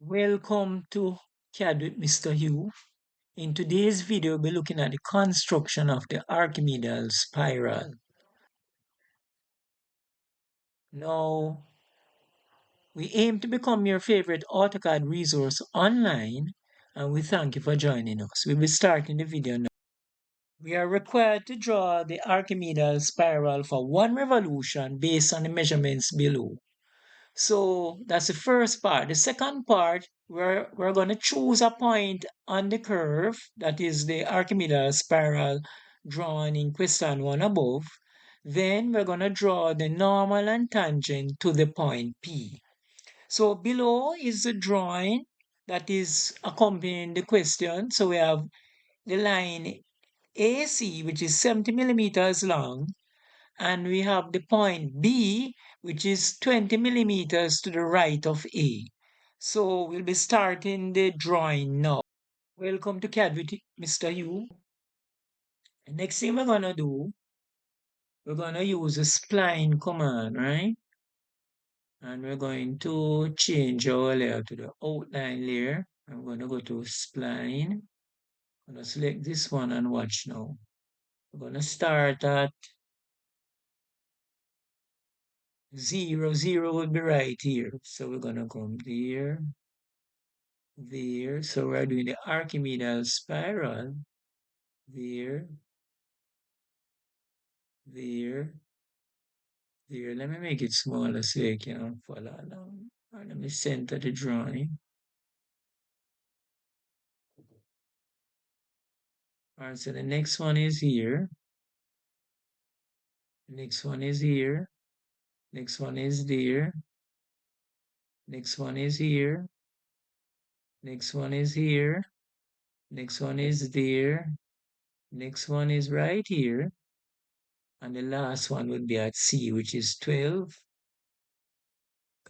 Welcome to CAD with Mr. Hew. In today's video, we'll be looking at the construction of the Archimedean spiral. Now, we aim to become your favorite AutoCAD resource online, and we thank you for joining us. We'll be starting the video now. We are required to draw the Archimedean spiral for one revolution based on the measurements below. So that's the first part. The second part, we're going to choose a point on the curve, that is the Archimedean spiral drawn in question 1 above. Then we're going to draw the normal and tangent to the point P. So below is the drawing that is accompanying the question. So we have the line AC, which is 70 millimeters long, and we have the point B, which is 20 millimeters to the right of A. So we'll be starting the drawing now. Welcome to CAD with Mr. Hew. The next thing we're gonna do, we're gonna use the spline command, right? And we're going to change our layer to the outline layer. I'm gonna go to spline. I'm gonna select this one and watch now. We're gonna start at 0, 0 will be right here. So we're gonna come there. So we're doing the Archimedean spiral. There. Let me make it smaller so you can follow along. And let me center the drawing. All right, so the next one is here. Next one is here. Next one is there. Next one is here. Next one is here. Next one is there. Next one is right here. And the last one would be at C, which is 12.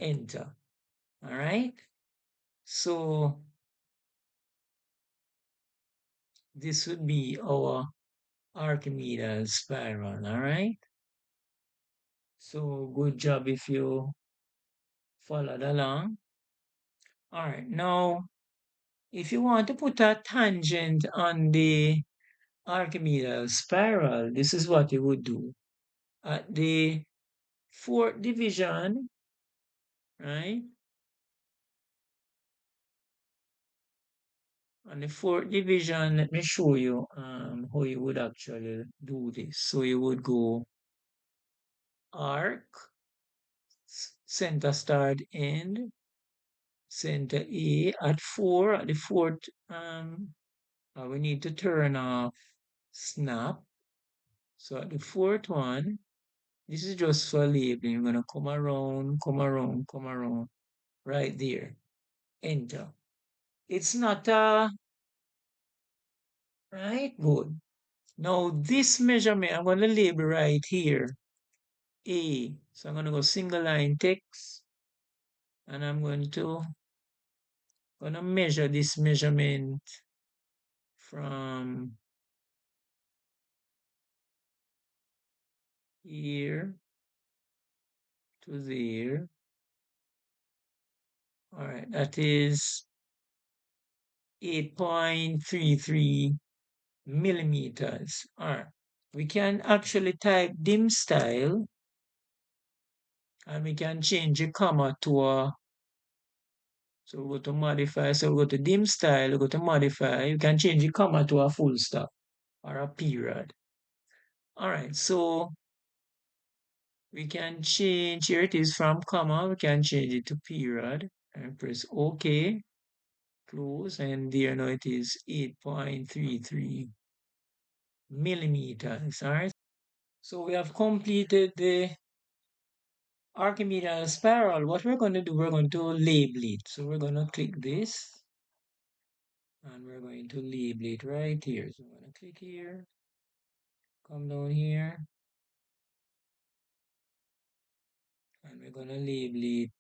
Enter. All right. So this would be our Archimedean spiral. All right. So good job if you followed along. All right. Now, if you want to put a tangent on the Archimedean spiral, this is what you would do. At the fourth division, right? On the fourth division, let me show you how you would actually do this. So you would go arc, center start end, center A at 4, at the fourth, we need to turn off snap. So at the fourth one, this is just for labeling. We're gonna come around, come around, come around, right there. Enter. It's not right? Good. Now this measurement, I'm gonna label right here, A. So I'm gonna go single line text, and I'm gonna measure this measurement from here to there. All right, that is 8.33 millimeters. All right, we can actually type dim style, and we can change a comma to a, so we go to modify, so we go to dim style, we go to modify, you can change the comma to a full stop or a period. All right, so we can change, here it is from comma, we can change it to period and press OK, close, and there now it is 8.33 millimeters. All right, so we have completed the Archimedean spiral. What we're going to do, we're going to label it. So we're going to click this, and we're going to label it right here. So I'm going to click here, come down here, and we're going to label it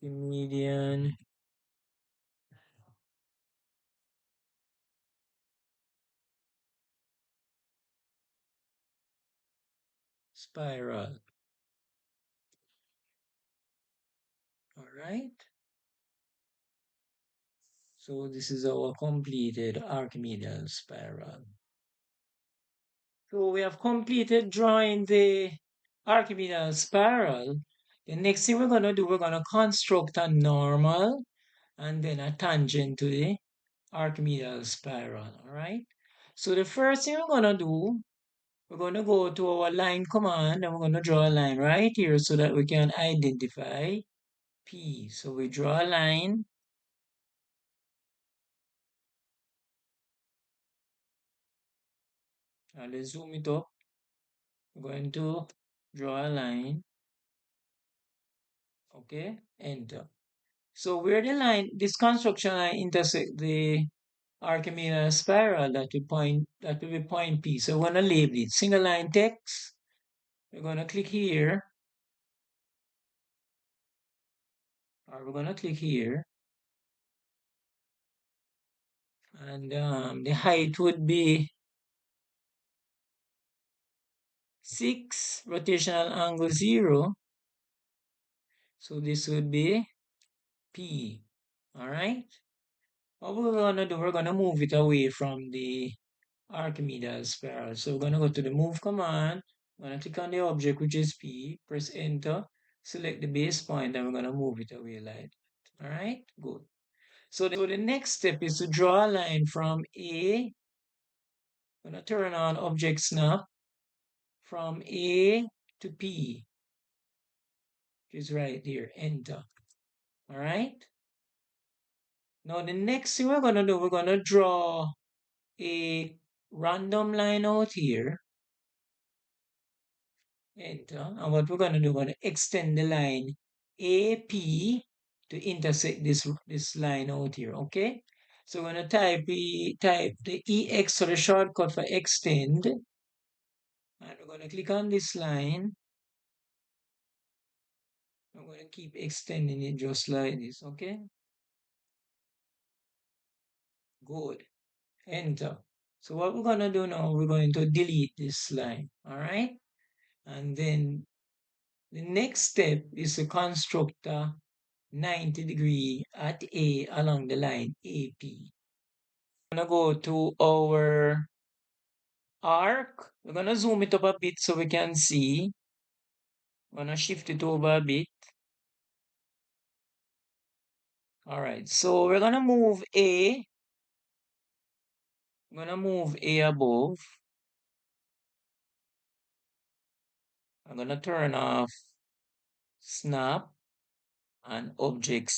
Archimedean spiral. right? So this is our completed Archimedean spiral. So we have completed drawing the Archimedean spiral. The next thing we're going to do, we're going to construct a normal and then a tangent to the Archimedean spiral, all right? So the first thing we're going to do, we're going to go to our line command and we're going to draw a line right here so that we can identify P. So we draw a line. Now let's zoom it up. We're going to draw a line. Okay, enter. So where the line, this construction line intersect the Archimedean spiral that will be point P. So we're going to label it single line text. We're going to click here, or we're going to click here, and the height would be 6, rotational angle 0. So this would be P. All right. What we're going to do, we're going to move it away from the Archimedes spiral. So we're going to go to the move command. I'm going to click on the object, which is P, press enter, select the base point, and we're going to move it away like that. All right, good. So the next step is to draw a line from A. I'm going to turn on object snap from A to P, which is right here, enter. All right. Now the next thing we're going to do, we're going to draw a random line out here. Enter. And what we're going to do, we're going to extend the line AP to intersect this line out here, okay? So we're going to type the EX for the shortcut for extend. And we're going to click on this line. I'm going to keep extending it just like this, okay? Good. Enter. So what we're going to do now, we're going to delete this line, all right? And then the next step is to construct a 90-degree at A along the line AP. I'm gonna go to our arc. We're gonna zoom it up a bit so we can see. I'm gonna shift it over a bit. All right, so we're gonna move A. I'm gonna move A above. I'm gonna turn off snap and object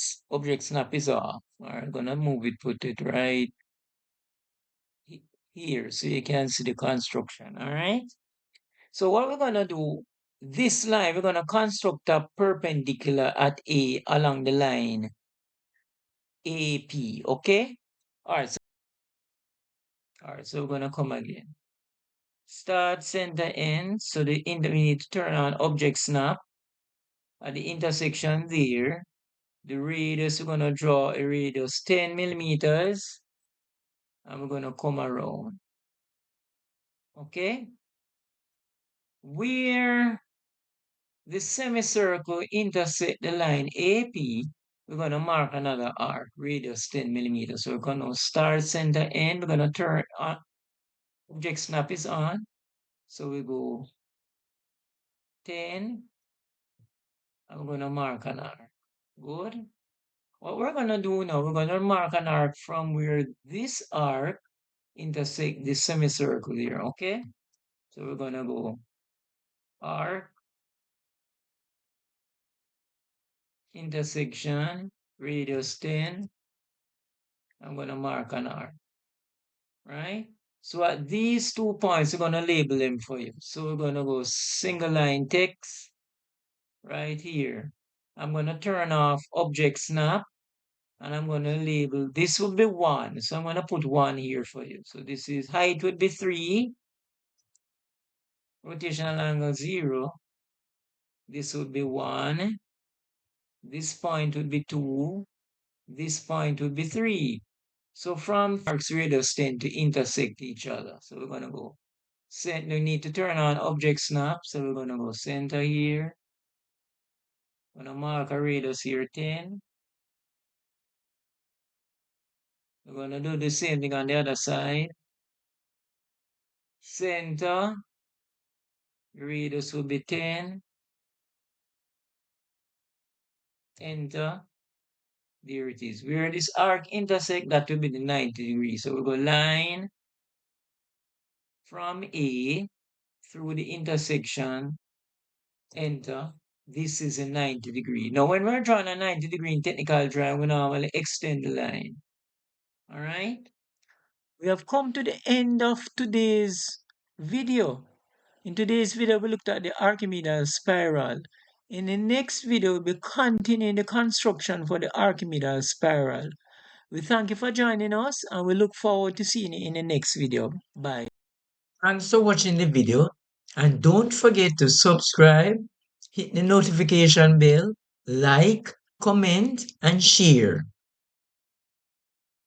snap is off. All right, I'm gonna move it, put it right here so you can see the construction. All right. So what we're gonna do, this line, we're gonna construct a perpendicular at A along the line AP, okay? All right, so we're gonna come again. Start, center, end. So we need to turn on object snap at the intersection there. The radius, we're gonna draw a radius 10 millimeters, and we're gonna come around. Okay? Where the semicircle intersect the line AP, we're going to mark another arc, radius 10 millimeters. So we're going to start, center, end. We're going to turn on, object snap is on. So we go 10, and we're going to mark an arc. Good. What we're going to do now, we're going to mark an arc from where this arc intersect this semicircle here, okay? So we're going to go arc, intersection, radius 10. I'm going to mark an arc, right? So at these 2 points, we're going to label them for you. So we're going to go single line text right here. I'm going to turn off object snap and I'm going to label, this will be 1. So I'm going to put 1 here for you. So this is height would be 3, rotational angle 0. This would be 1. This point would be 2. This point would be 3. So from arcs radius tend to intersect each other. So we're going to go we need to turn on object snap. So we're going to go center here. I'm going to mark a radius here 10. We're going to do the same thing on the other side. Center, radius will be 10. Enter. There it is. Where this arc intersect, that will be the 90 degrees. So we go line from A through the intersection, enter. This is a 90 degree. Now, when we're drawing a 90 degree in technical drawing, we normally extend the line. All right? We have come to the end of today's video. In today's video, we looked at the Archimedean spiral. In the next video, we'll be continuing the construction for the Archimedean spiral. We thank you for joining us and we look forward to seeing you in the next video. Bye. Thanks for watching the video and don't forget to subscribe, hit the notification bell, like, comment and share.